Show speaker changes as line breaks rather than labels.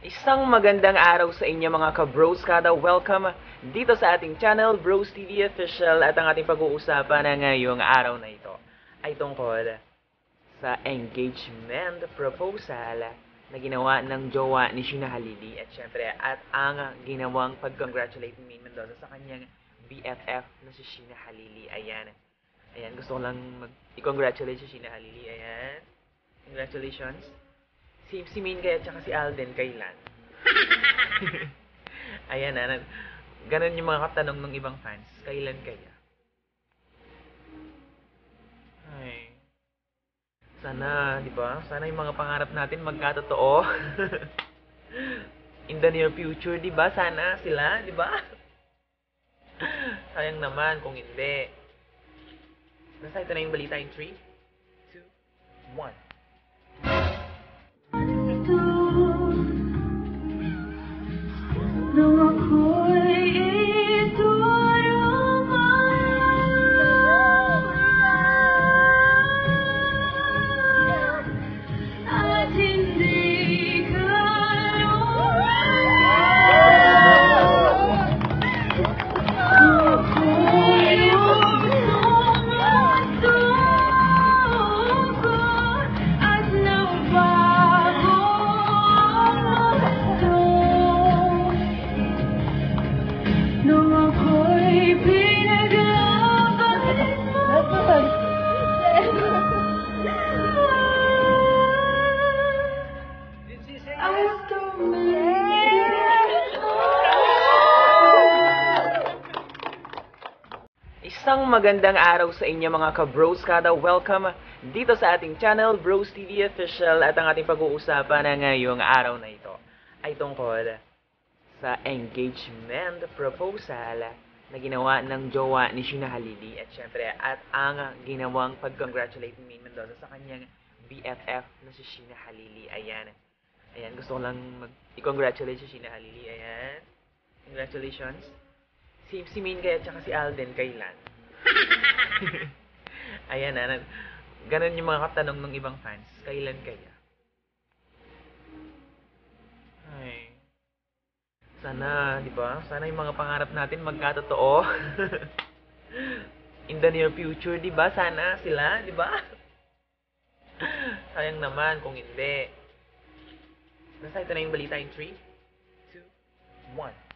Isang magandang araw sa inyo mga ka-bros kada. Welcome dito sa ating channel, Bros TV Official. At ang ating pag-uusapan na ngayong araw na ito ay tungkol sa engagement proposal na ginawa ng jowa ni Sheena Halili. At syempre, at ang ginawang pag-congratulate ni Maine Mendoza sa kanyang BFF na si Sheena Halili. Ayan. Ayan, gusto ko lang i-congratulate si Sheena Halili. Ayan. Congratulations. Si Maine kaya tsaka si Alden kailan? Ayan na. Ganun yung mga katanong ng ibang fans. Kailan kaya? Ay. Sana, di ba? Sana yung mga pangarap natin magkatotoo. In the near future, di ba? Sana sila, di ba? Sayang naman kung hindi. Basta ito na yung balita in 3, 2, 1.
Nung ako'y itulungan at hindi ka nung ako'y sumusunod at nabago ang mundo. Nung ako'y pinaglaban mo, I was tormented.
Isang magandang araw sa inyo mga ka-bros kada. Welcome dito sa ating channel, Bros TV Official. At ang ating pag-uusapan na ngayong araw na ito ay tungkol sa engagement proposal na ginawa ng jowa ni Sheena Halili. At syempre, at ang ginawang pag-congratulate ni Maine Mendoza sa kanyang BFF na si Sheena Halili. Ayan. Ayan, gusto ko lang i-congratulate si Sheena Halili. Ayan. Congratulations. Si Maine kaya tsaka si Alden kailan? Ayan na. Ganun yung mga katanong ng ibang fans. Kailan kaya? Ay. Sana, di ba? Sana yung mga pangarap natin magkatotoo. In the near future, di ba? Sana sila, di ba? Sayang naman kung hindi. Basta ito na yung balita in 3, 2, 1.